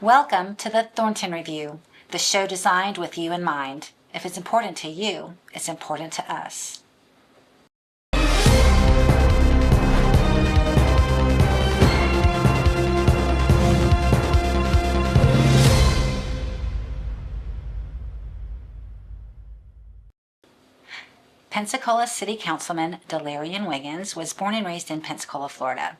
Welcome to the Thornton Review, the show designed with you in mind. If it's important to you, it's important to us. Pensacola City Councilman Delarian Wiggins was born and raised in Pensacola, Florida.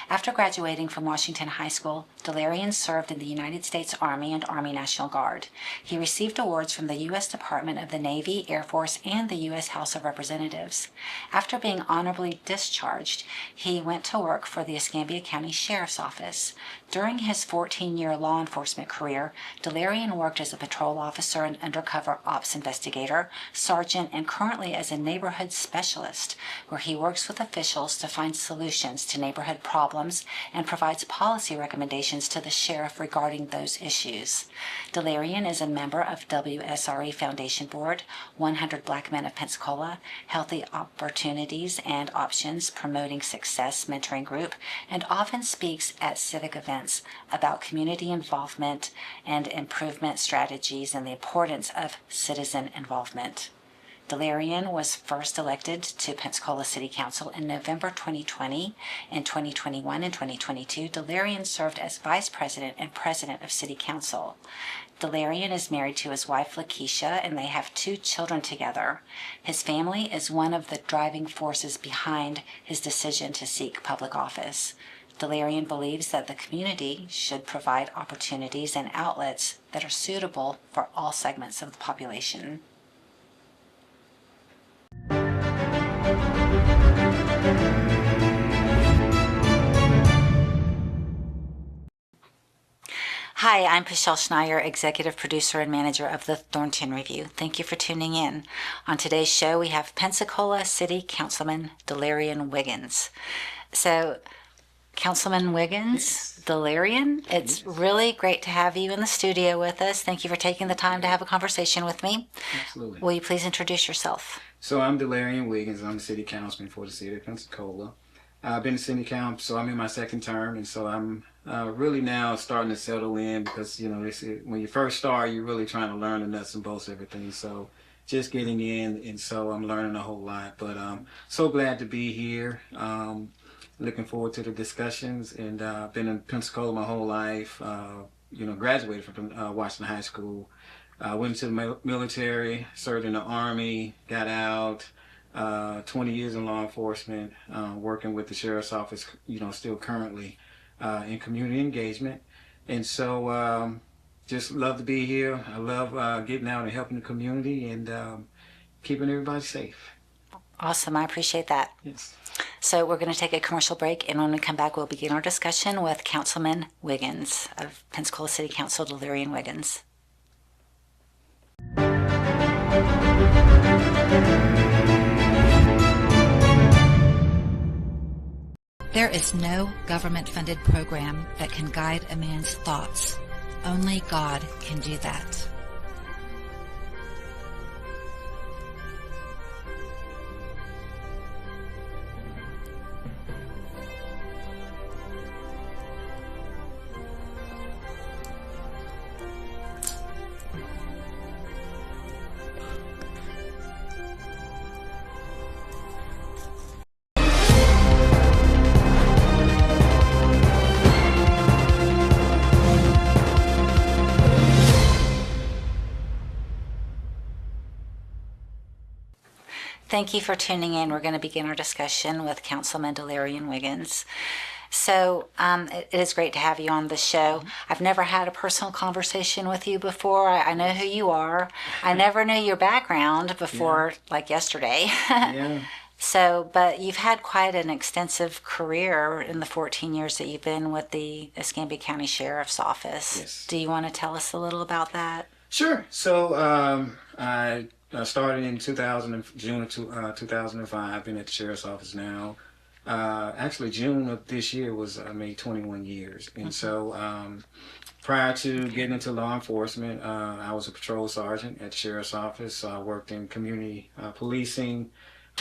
After graduating from Washington High School, Delarian served in the United States Army and Army National Guard. He received awards from the U.S. Department of the Navy, Air Force, and the U.S. House of Representatives. After being honorably discharged, he went to work for the Escambia County Sheriff's Office. During his 14-year law enforcement career, Delarian worked as a patrol officer and undercover ops investigator, sergeant, and currently as a neighborhood specialist, where he works with officials to find solutions to neighborhood problems and provides policy recommendations to the sheriff regarding those issues. Delarian is a member of WSRE Foundation Board, 100 Black Men of Pensacola, Healthy Opportunities and Options Promoting Success Mentoring Group, and often speaks at civic events about community involvement and improvement strategies and the importance of citizen involvement. Delarian was first elected to Pensacola City Council in November 2020. In 2021 and 2022, Delarian served as Vice President and President of City Council. Delarian is married to his wife Lakisha, and they have 2 children together. His family is one of the driving forces behind his decision to seek public office. Delarian believes that the community should provide opportunities and outlets that are suitable for all segments of the population. Hi, I'm Pueschel, Schneier, executive producer and manager of the Thornton Review. Thank you for tuning in. On today's show, we have Pensacola City Councilman Delarian Wiggins. So, Councilman Wiggins, Delarian, it's really great to have you in the studio with us. Thank you for taking the time to have a conversation with me. Absolutely. Will you please introduce yourself? So I'm Delarian Wiggins. I'm the city councilman for the city of Pensacola. I've been to city council, so I'm in my 2nd term, and so I'm really now starting to settle in because, you know, when you first start, you're really trying to learn the nuts and bolts of everything. So just getting in, and so I'm learning a whole lot. But so glad to be here. Looking forward to the discussions, and I've been in Pensacola my whole life. You know, graduated from Washington High School. Went to the military, served in the Army, got out, 20 years in law enforcement, working with the Sheriff's Office, you know, still currently in community engagement. And so just love to be here. I love getting out and helping the community and keeping everybody safe. Awesome, I appreciate that. Yes. So we're going to take a commercial break, and when we come back, we'll begin our discussion with Councilman Wiggins of Pensacola City Council, Delarian Wiggins. There is no government-funded program that can guide a man's thoughts. Only God can do that. Thank you for tuning in. We're going to begin our discussion with Councilman Delarian Wiggins. So it is great to have you on the show. I've never had a personal conversation with you before. I know who you are. I never knew your background before, like yesterday. Yeah. So, but you've had quite an extensive career in the 14 years that you've been with the Escambia County Sheriff's Office. Yes. Do you want to tell us a little about that? Sure. So I started in June of 2005. I've been at the Sheriff's Office now. Actually, June of this year I made 21 years. And so prior to getting into law enforcement, I was a patrol sergeant at the Sheriff's Office. I worked in community policing.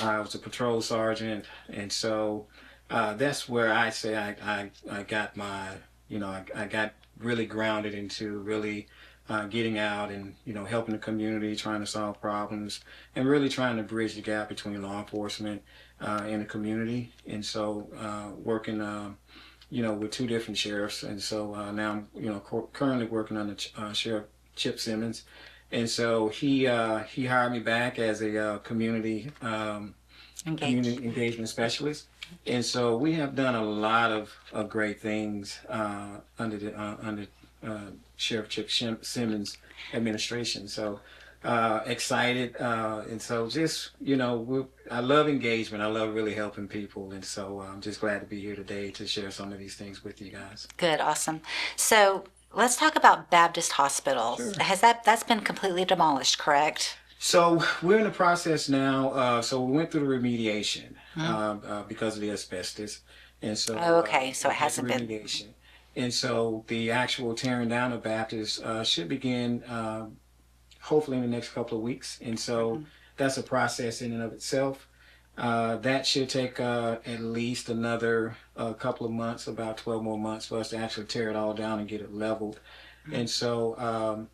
I was a patrol sergeant. And so that's where I say I got my I got really grounded into really getting out and, helping the community, trying to solve problems, and really trying to bridge the gap between law enforcement and the community. And so working, with two different sheriffs. And so now I'm, currently working under Sheriff Chip Simmons. And so he hired me back as a community engagement specialist. And so we have done a lot of great things under Sheriff Chip Simmons administration. So excited, and so just I love engagement. I love really helping people, and so I'm just glad to be here today to share some of these things with you guys. Good, awesome. So let's talk about Baptist Hospital. Sure. That's been completely demolished, correct? So we're in the process now. So we went through the remediation because of the asbestos, and so okay, so it hasn't been remediation. And so the actual tearing down of Baptist should begin hopefully in the next couple of weeks. And so that's a process in and of itself. That should take at least another couple of months, about 12 more months for us to actually tear it all down and get it leveled. And so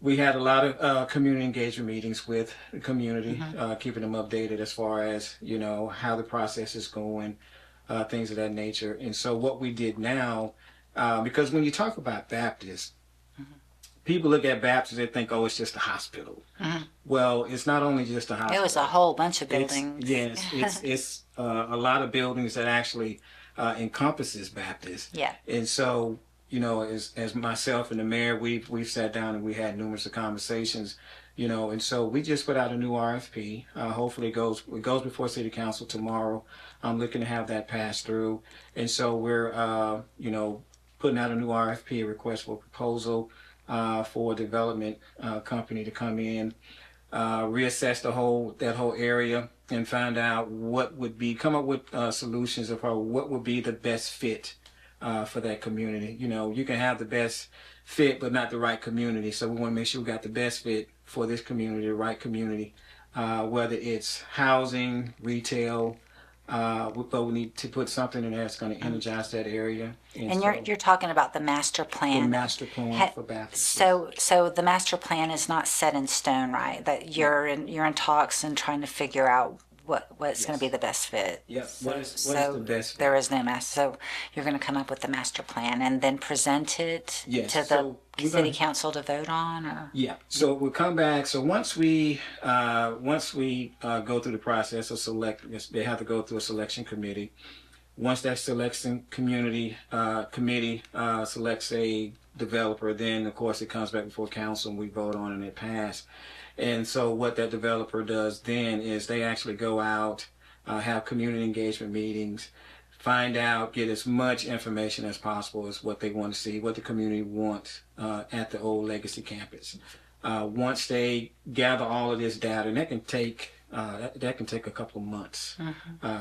we had a lot of community engagement meetings with the community, keeping them updated as far as, how the process is going, things of that nature. And so what we did now, because when you talk about Baptist, people look at Baptist, they think, oh, it's just a hospital. Well, it's not only just a hospital. It was a whole bunch of buildings. It's a lot of buildings that actually encompasses Baptist. Yeah. And so, as myself and the mayor, we've sat down and we had numerous of conversations, and so we just put out a new RFP. Hopefully it goes before City Council tomorrow. I'm looking to have that pass through. And so we're, putting out a new RFP, a request for proposal for a development company to come in, reassess that whole area and find out come up with solutions of what would be the best fit for that community. You can have the best fit, but not the right community. So we want to make sure we got the best fit for this community, the right community, whether it's housing, retail, but we need to put something in there that's going to energize that area. And you're talking about the master plan. The master plan for Baptist. So the master plan is not set in stone, right? That you're in talks and trying to figure out what's going to be the best fit. Yes. What is the best fit? There is no master. So you're going to come up with the master plan and then present it to the city council to vote on, or? Yeah. So we'll come back. So once we go through the process of they have to go through a selection committee. Once that selection committee selects a developer, then of course it comes back before council and we vote on it and it passes. And so what that developer does then is they actually go out, have community engagement meetings, find out, get as much information as possible as what they want to see, what the community wants at the old Legacy campus. Once they gather all of this data, and that can take a couple of months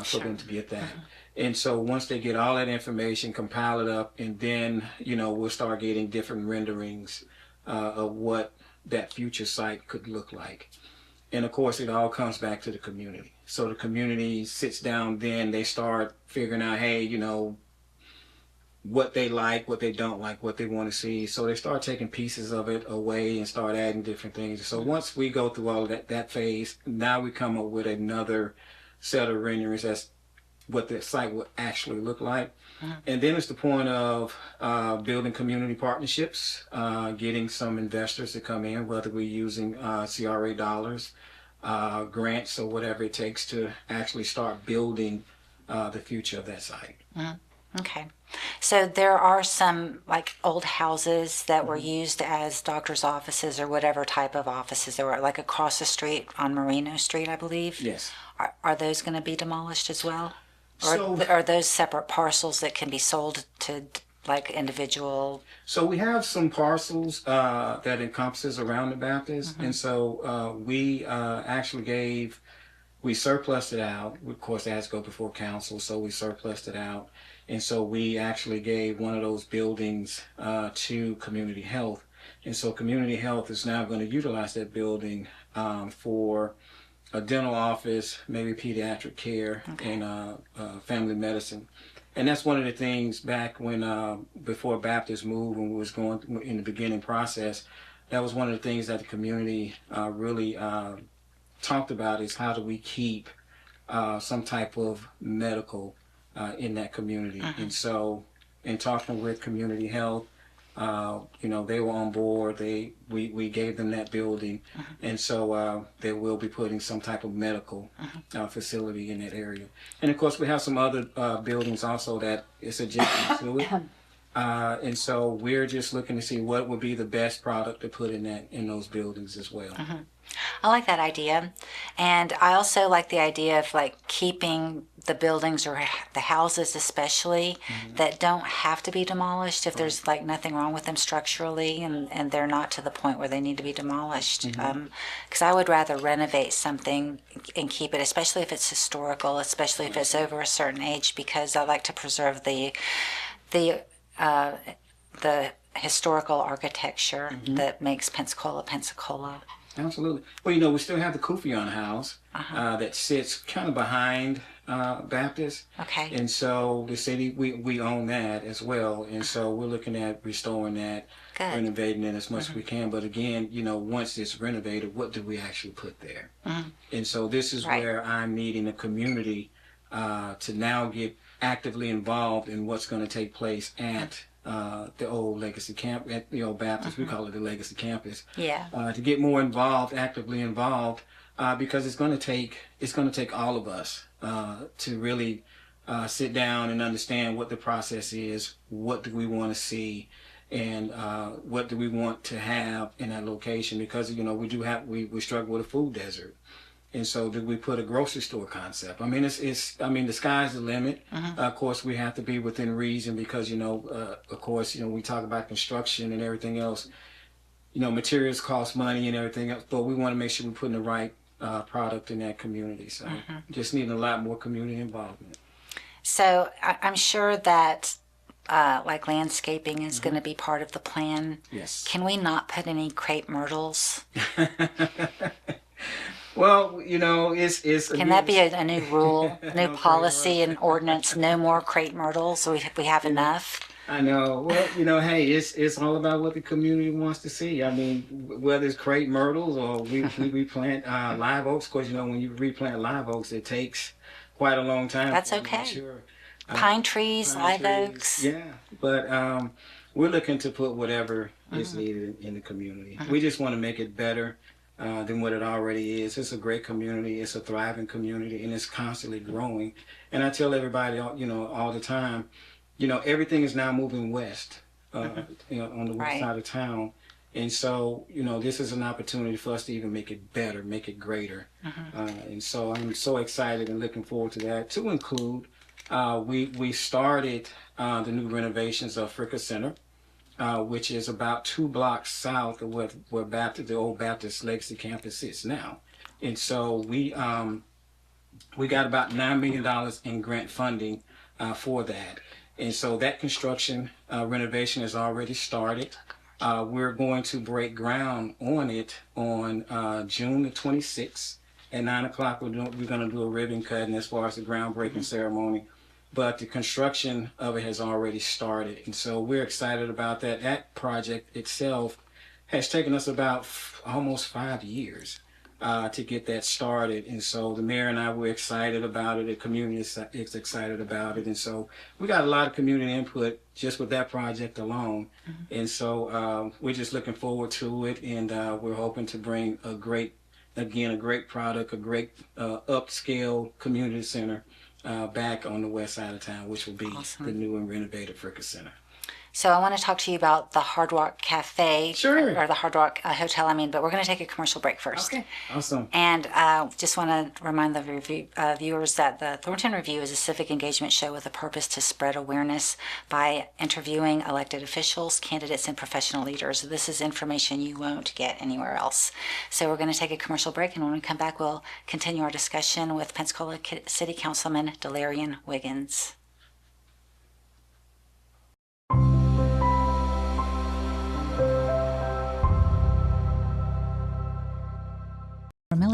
for them to be at that. And so once they get all that information, compile it up, and then we'll start getting different renderings of what that future site could look like. And of course, it all comes back to the community. So the community sits down, then they start figuring out, hey, what they like, what they don't like, what they want to see. So they start taking pieces of it away and start adding different things. So once we go through all of that phase, now we come up with another set of renderings as what the site will actually look like. And then it's the point of building community partnerships, getting some investors to come in, whether we're using CRA dollars, grants, or whatever it takes to actually start building the future of that site. Okay. So there are some like old houses that were used as doctor's offices or whatever type of offices. They were like across the street on Merino Street, I believe. Yes. Are those going to be demolished as well? Or So, are those separate parcels that can be sold to like individual? So we have some parcels that encompasses around the Baptist, and so we actually we surplused it out. Of course, it has to go before council, so we surplused it out. And so we actually gave one of those buildings to Community Health. And so Community Health is now going to utilize that building for a dental office, maybe pediatric care, and family medicine. And that's one of the things back when, before Baptist moved, when we was going in the beginning process, that was one of the things that the community really talked about is how do we keep some type of medical in that community. And so in talking with community health, they were on board. We gave them that building, and so they will be putting some type of medical facility in that area. And of course, we have some other buildings also that is adjacent to it. And so we're just looking to see what would be the best product to put in those buildings as well. I like that idea. And I also like the idea of like keeping the buildings or the houses especially that don't have to be demolished if there's like nothing wrong with them structurally and they're not to the point where they need to be demolished. Because I would rather renovate something and keep it, especially if it's historical, especially if it's over a certain age, because I like to preserve the historical architecture that makes Pensacola, Pensacola. Absolutely. Well, we still have the Kufion House that sits kind of behind Baptist. Okay. And so the city, we own that as well. And so we're looking at restoring that, renovating it as much as we can. But again, once it's renovated, what do we actually put there? And so this is where I'm needing the community to now get actively involved in what's going to take place at the old Legacy Camp, at the old Baptist, we call it the Legacy Campus. Yeah. To get more involved, actively involved, because it's going to take all of us to really sit down and understand what the process is, what do we want to see, and what do we want to have in that location, because we struggle with a food desert. And so did we put a grocery store concept? I mean, the sky's the limit. Of course, we have to be within reason because, of course, we talk about construction and everything else. Materials cost money and everything else, but we want to make sure we're putting the right product in that community. So just needing a lot more community involvement. So I'm sure that like landscaping is going to be part of the plan. Yes. Can we not put any crepe myrtles? Well, it's. Can that be a new rule, new policy and ordinance? No more crepe myrtles. We have enough. I know. Well, hey, it's all about what the community wants to see. I mean, whether it's crepe myrtles or we replant live oaks. Of course, when you replant live oaks, it takes quite a long time. That's okay. Sure. Pine trees, live oaks. Yeah, but we're looking to put whatever is needed in the community. We just want to make it better than what it already is. It's a great community. It's a thriving community, and it's constantly growing. And I tell everybody, all the time, everything is now moving west, on the west side of town. And so, this is an opportunity for us to even make it better, make it greater. And so I'm so excited and looking forward to that. To include, we started the new renovations of Fricka Center, which is about 2 blocks south of where the old Baptist Legacy Campus sits now. And so we got about $9 million in grant funding for that. And so that construction renovation has already started. We're going to break ground on it on June the 26th at 9 o'clock. We're going to do a ribbon cutting as far as the groundbreaking ceremony. But the construction of it has already started. And so we're excited about that. That project itself has taken us about almost 5 years to get that started. And so the mayor and I were excited about it. The community is excited about it. And so we got a lot of community input just with that project alone. And so we're just looking forward to it. And we're hoping to bring a great product, a great upscale community center back on the west side of town, which will be the new and renovated Fricka Center. So I want to talk to you about the Hard Rock Cafe, Sure, or the Hard Rock Hotel. But we're going to take a commercial break first. Okay, awesome. And just want to remind the viewers that the Thornton Review is a civic engagement show with a purpose to spread awareness by interviewing elected officials, candidates, and professional leaders. This is information you won't get anywhere else. So we're going to take a commercial break, and when we come back, we'll continue our discussion with Pensacola City Councilman Delarian Wiggins.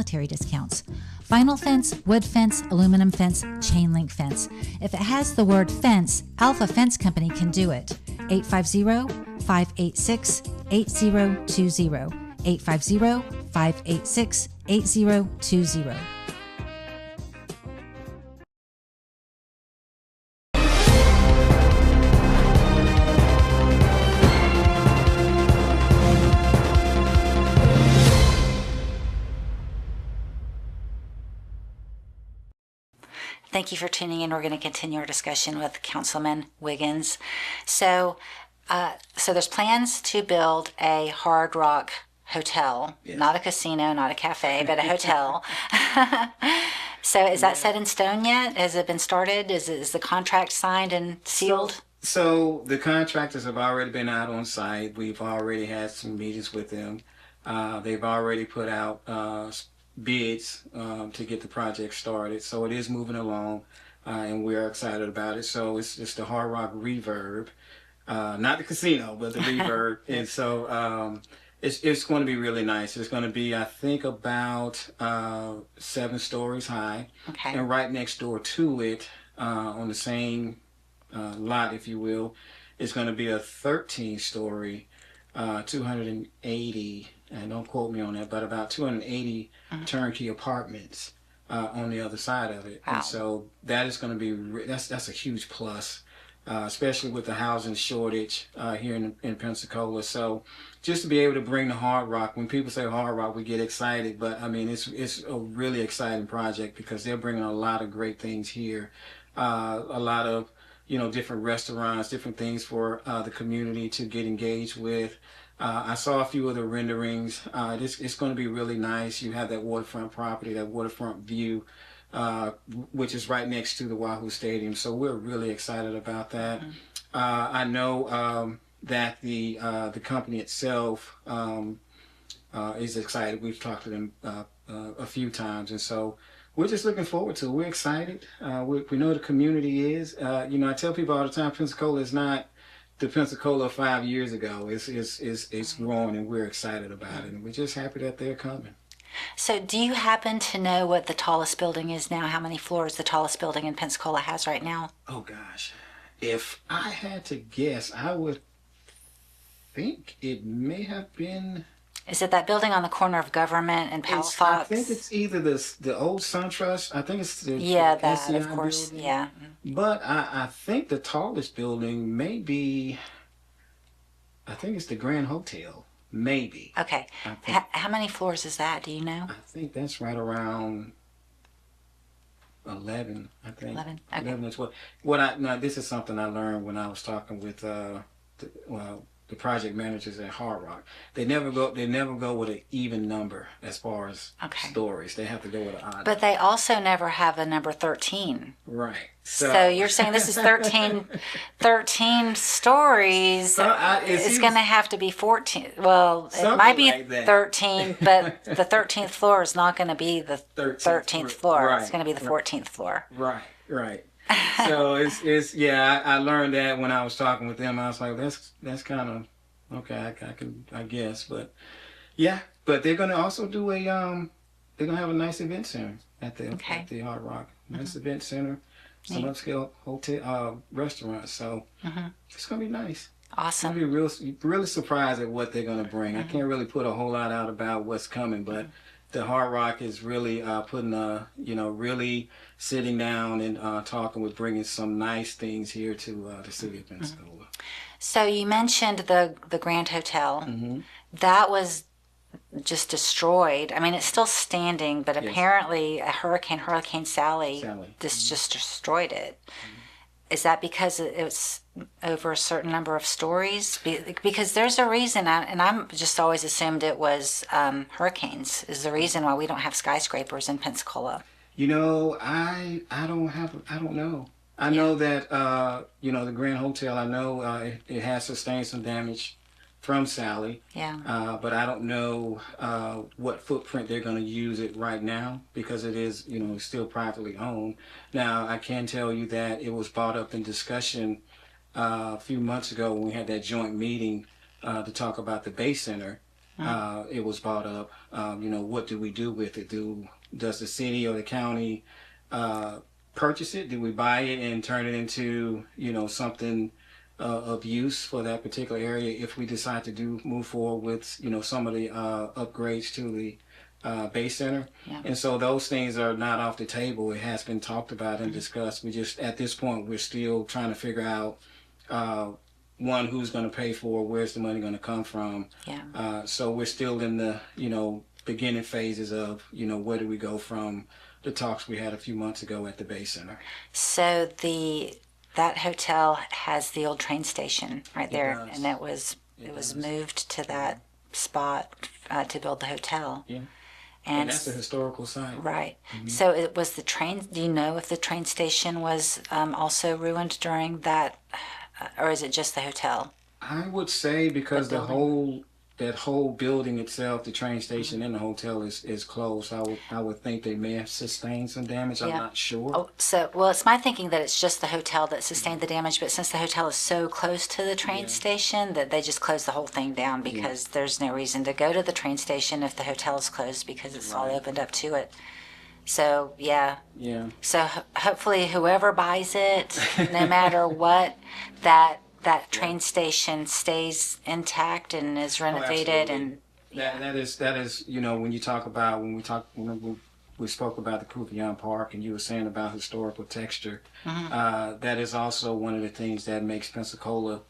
monetary discounts. Vinyl fence, wood fence, aluminum fence, chain link fence. If it has the word fence, Alpha Fence Company can do it. 850-586-8020. 850-586-8020. Thank you for tuning in. We're going to continue our discussion with Councilman Wiggins. So there's plans to build a Hard Rock hotel, Yes. Not a casino, not a cafe, but a hotel. So is that set in stone yet? Has it been started? Is the contract signed and sealed? So the contractors have already been out on site. We've already had some meetings with them. They've already put out bids to get the project started. So it is moving along, and we're excited about it. So it's the Hard Rock Reverb, not the casino, but the Reverb. And so it's going to be really nice. It's going to be, I think, about 7 stories high. Okay. And right next door to it, on the same lot, if you will, is going to be a 13-story, 280, and don't quote me on that, but about 280 turnkey apartments on the other side of it. Wow. And so that is going to be, that's a huge plus, especially with the housing shortage here in Pensacola. So just to be able to bring the Hard Rock, when people say Hard Rock, we get excited, but I mean, it's a really exciting project because they're bringing a lot of great things here, a lot of, different restaurants, different things for the community to get engaged with. I saw a few of the renderings. It's going to be really nice. You have that waterfront property, that waterfront view, which is right next to the Wahoo Stadium. So we're really excited about that. I know that the company itself is excited. We've talked to them a few times, and so we're just looking forward to it. We're excited. We know the community is. I tell people all the time, Pensacola is not the Pensacola 5 years ago. It's growing, and we're excited about it, and we're just happy that they're coming. So do you happen to know what the tallest building is now? How many floors the tallest building in Pensacola has right now? Oh gosh, if I had to guess, I would think it may have been. Is it that building on the corner of Government and Palafox? I think it's either the old SunTrust. I think it's the that SCI of course, building. yeah. But I think the tallest building may be. I think it's the Grand Hotel. Maybe. Okay. How many floors is that? Do you know? I think that's right around 11. I think 11. Okay. 11 or 12. Now this is something I learned when I was talking with the project managers at Hard Rock. They never go with an even number as far as stories. They have to go with an odd. But they also never have a number 13. Right. So you're saying this is 13 stories. It's going to have to be 14. Well, it might be like 13, but the 13th floor is not going to be the 13th floor. Right. It's going to be the 14th floor. Right. So it's I learned that when I was talking with them. I was like, that's kind of okay. I guess, but but they're gonna also do they're gonna have a nice event center at the Hard Rock. Nice event center, some upscale hotel restaurants. So it's gonna be nice. Awesome. I'll be really surprised at what they're gonna bring. I can't really put a whole lot out about what's coming, but. The Hard Rock is really putting really sitting down and talking with bringing some nice things here to the city of Pensacola. So you mentioned the Grand Hotel. That was just destroyed. I mean, it's still standing, but apparently a Hurricane Sally, just destroyed it. Is that because it's over a certain number of stories? Because there's a reason, and I'm just always assumed it was hurricanes is the reason why we don't have skyscrapers in Pensacola. I don't know. I know that the Grand Hotel. I know it has sustained some damage from Sally. Yeah. But I don't know what footprint they're going to use it right now because it is, still privately owned. Now, I can tell you that it was brought up in discussion a few months ago when we had that joint meeting to talk about the Bay Center it was brought up. What do we do with it? Does the city or the county purchase it? Do we buy it and turn it into something of use for that particular area if we decide to move forward with some of the upgrades to the Bay Center? Yeah. And so those things are not off the table. It has been talked about and discussed. We just, at this point, we're still trying to figure out one, who's going to pay for it, where's the money going to come from. Yeah. So we're still in the beginning phases of where do we go from the talks we had a few months ago at the Bay Center. So that hotel has the old train station right there, does. and it was moved to that spot to build the hotel. Yeah. And that's a historical site. right. So it was the train. Do you know if the train station was also ruined during that, or is it just the hotel? I would say because that whole building itself, the train station and the hotel is closed. I would think they may have sustained some damage. I'm not sure. Oh, so well, it's my thinking that it's just the hotel that sustained the damage, but since the hotel is so close to the train station, that they just closed the whole thing down because there's no reason to go to the train station if the hotel is closed because it's all opened up to it. So Yeah. So hopefully, whoever buys it, no matter what, that train station stays intact and is renovated, and that is when you talk about when we spoke about the Pueschel Park and you were saying about historical texture, that is also one of the things that makes Pensacola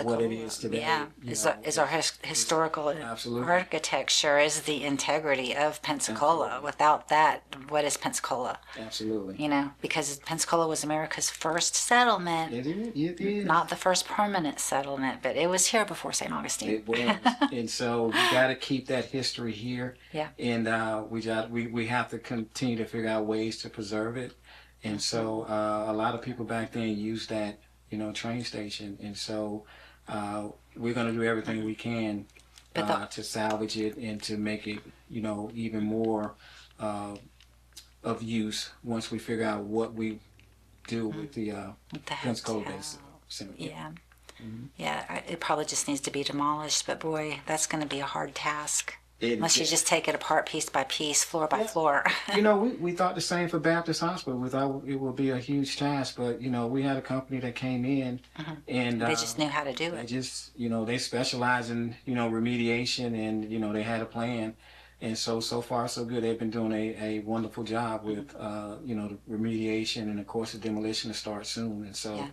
what it is today. Yeah, is our historical Absolutely. architecture, is the integrity of Pensacola. Absolutely. Without that, what is Pensacola? Absolutely. Because Pensacola was America's first settlement. It is. Not the first permanent settlement, but it was here before St. Augustine. It was. And so we got to keep that history here. Yeah. And we have to continue to figure out ways to preserve it. And so a lot of people back then used that train station, and so we're going to do everything we can to salvage it and to make it even more of use once we figure out what we do with the Pensacola Bay Center. Yeah. Yeah, it probably just needs to be demolished, but boy, that's going to be a hard task. Unless you just take it apart piece by piece, floor by floor. We thought the same for Baptist Hospital. We thought it would be a huge task, but we had a company that came in and they just knew how to do it. They just they specialize in remediation, and they had a plan, and so far so good. They've been doing a wonderful job with the remediation, and of course the demolition to start soon, and so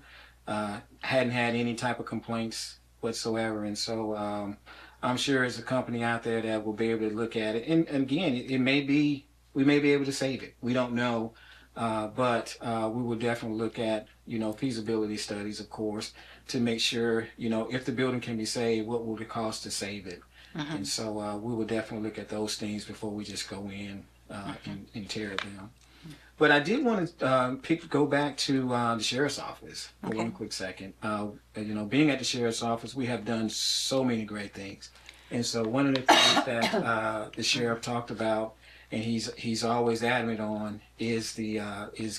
hadn't had any type of complaints whatsoever, and so. I'm sure there's a company out there that will be able to look at it. And again, we may be able to save it. We don't know. But we will definitely look at, feasibility studies, of course, to make sure, if the building can be saved, what will it cost to save it? And so we will definitely look at those things before we just go in and tear it down. But I did want to go back to the sheriff's office for one quick second. Being at the sheriff's office, we have done so many great things. And so one of the things that the sheriff talked about, and he's always adamant on, is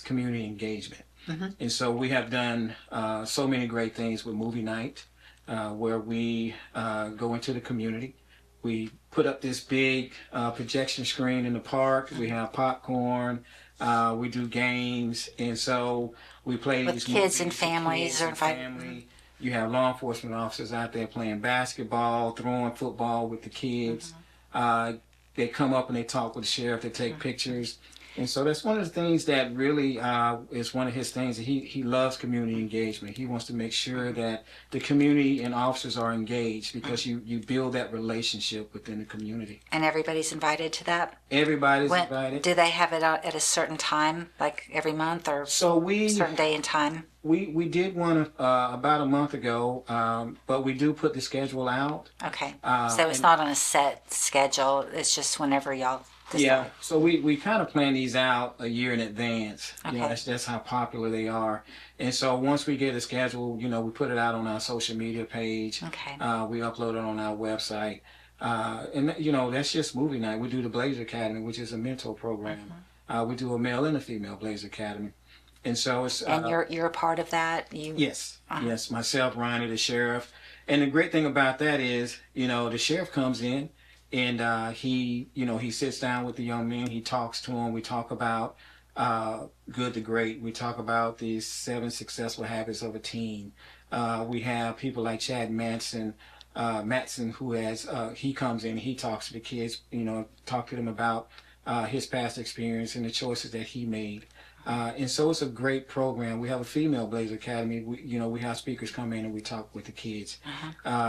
community engagement. And so we have done so many great things with movie night, where we go into the community. We put up this big projection screen in the park. We have popcorn. We do games, and so we play with these kids movies, and families or family. You have law enforcement officers out there playing basketball, throwing football with the kids. They come up and they talk with the sheriff. They take pictures. And so that's one of the things that really is one of his things. He loves community engagement. He wants to make sure that the community and officers are engaged, because you build that relationship within the community. And everybody's invited to that? Everybody's invited. Do they have it at a certain time, like every month, or a certain day and time? We did one about a month ago, but we do put the schedule out. Okay. So it's not on a set schedule. It's just whenever y'all decide. Yeah. So we kind of plan these out a year in advance. Okay. That's how popular they are. And so once we get a schedule, we put it out on our social media page. Okay. We upload it on our website. And that's just movie night. We do the Blazer Academy, which is a mentor program. We do a male and a female Blazer Academy. And so it's and you're a part of that. Yes, yes. Myself, Ronnie, the sheriff, and the great thing about that is, the sheriff comes in and he sits down with the young men. He talks to them. We talk about good to great. We talk about the 7 successful habits of a teen. We have people like Chad Matson, who he comes in, he talks to the kids, talk to them about his past experience and the choices that he made. And so it's a great program. We have a female Blazer Academy. We have speakers come in and we talk with the kids.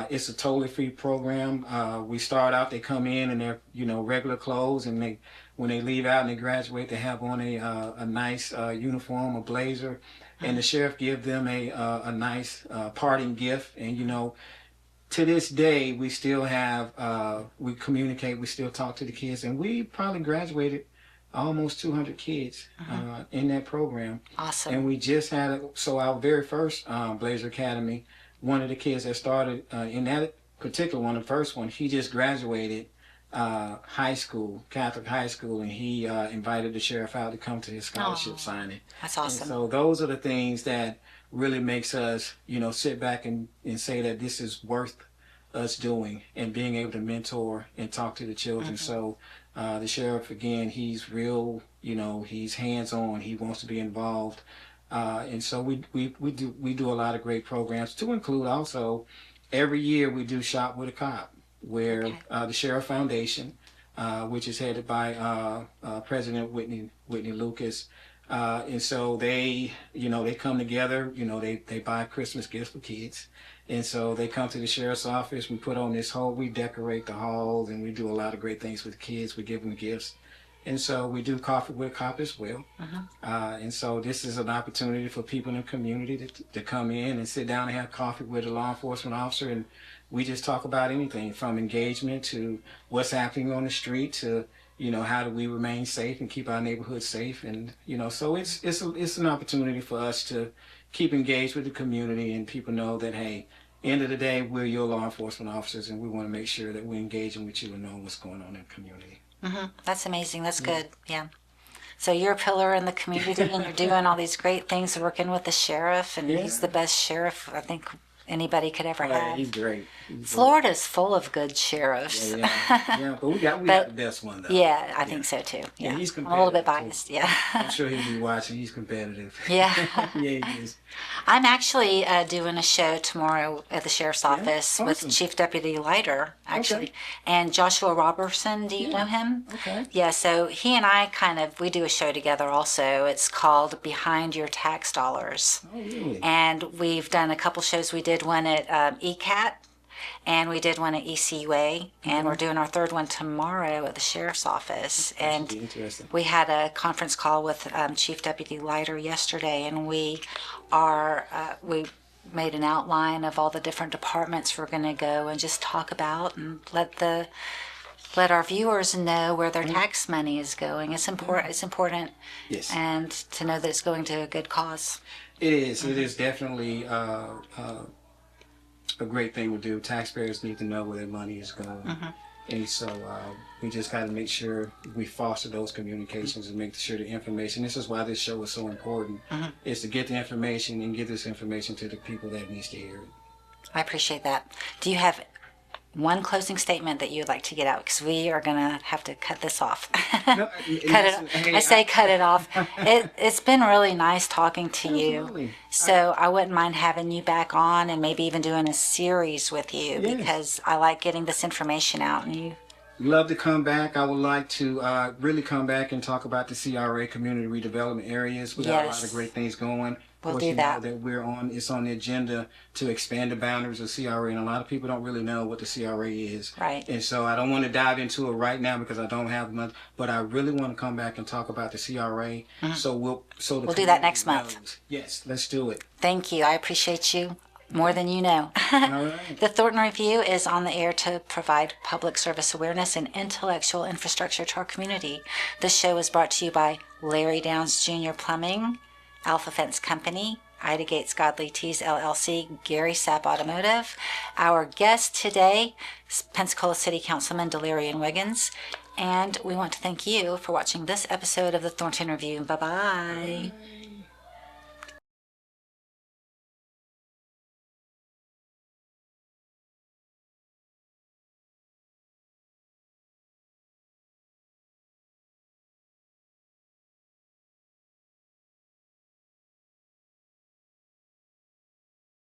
It's a totally free program. We start out, they come in their regular clothes, and when they leave out and they graduate, they have on a nice uniform, a blazer, and the sheriff give them a nice parting gift. And to this day, we still have, we communicate, we still talk to the kids, and we probably graduated almost 200 kids in that program. Awesome. And we just had, so our very first Blazer Academy, one of the kids that started in that particular one, the first one, he just graduated high school, Catholic high school, and he invited the sheriff out to come to his scholarship signing. That's awesome. And so those are the things that really makes us, sit back and say that this is worth us doing, and being able to mentor and talk to the children. So the sheriff, again, he's real, he's hands-on, he wants to be involved. And so we do a lot of great programs, to include also every year we do Shop with a Cop, where the Sheriff Foundation, which is headed by President Whitney Lucas, and so they come together, they buy Christmas gifts for kids. And so they come to the sheriff's office. We put on we decorate the halls, and we do a lot of great things with the kids. We give them gifts. And so we do Coffee with a Cop as well. And so this is an opportunity for people in the community to come in and sit down and have coffee with a law enforcement officer. And we just talk about anything from engagement to what's happening on the street to, how do we remain safe and keep our neighborhood safe. And, so it's an opportunity for us to keep engaged with the community, and people know that, hey, end of the day, we're your law enforcement officers, and we want to make sure that we're engaging with you and knowing what's going on in the community. That's amazing. That's good. Yeah. So you're a pillar in the community, and you're doing all these great things, working with the sheriff, and he's the best sheriff I think anybody could ever have. He's great. Florida's full of good sheriffs. Yeah, but we got the best one, though. Yeah, I think so too. Yeah, he's I'm a little bit competitive, biased. too. Yeah. I'm sure he'll be watching. He's competitive. Yeah. Yeah, he is. I'm actually doing a show tomorrow at the sheriff's office with awesome. Chief Deputy Leiter, actually, and Joshua Robertson. Do you know him? Okay. Yeah, so he and I we do a show together also. It's called Behind Your Tax Dollars. Oh, really? And we've done a couple shows. We did one at ECAT, and we did one at ECUA, and we're doing our third one tomorrow at the sheriff's office. That should be And interesting. we had a conference call with Chief Deputy Leiter yesterday, and we made an outline of all the different departments we're going to go and just talk about, and let our viewers know where their tax money is going. It's important. It's important, Yes. and to know that it's going to a good cause. It is. It is definitely a great thing to do. Taxpayers need to know where their money is going. And so we just got to make sure we foster those communications and make sure the information, this is why this show is so important, is to get the information and get this information to the people that needs to hear it. I appreciate that. Do you have one closing statement that you'd like to get out? Because we are going to have to cut this off. No, Cut it off. It's been really nice talking to you. Absolutely. So I wouldn't mind having you back on and maybe even doing a series with you, Yes. because I like getting this information out. And you, Love to come back. I would like to really come back and talk about the CRA community redevelopment areas. We got a lot Yes. of great things going. We'll Of course, do you know that. it's on the agenda to expand the boundaries of CRA, and a lot of people don't really know what the CRA is. Right. And so I don't want to dive into it right now because I don't have much, but I really want to come back and talk about the CRA. So we'll do that next month. knows. Yes, let's do it. thank you. I appreciate you more than you know. All right. The Thornton Review is on the air to provide public service awareness and intellectual infrastructure to our community. This show is brought to you by Larry Downs Jr. Plumbing, Alpha Fence Company, Ida Gates Godly Tees LLC, Gary Sapp Automotive. Our guest today is Pensacola City Councilman Delarian Wiggins. And we want to thank you for watching this episode of the Thornton Review. Bye-bye.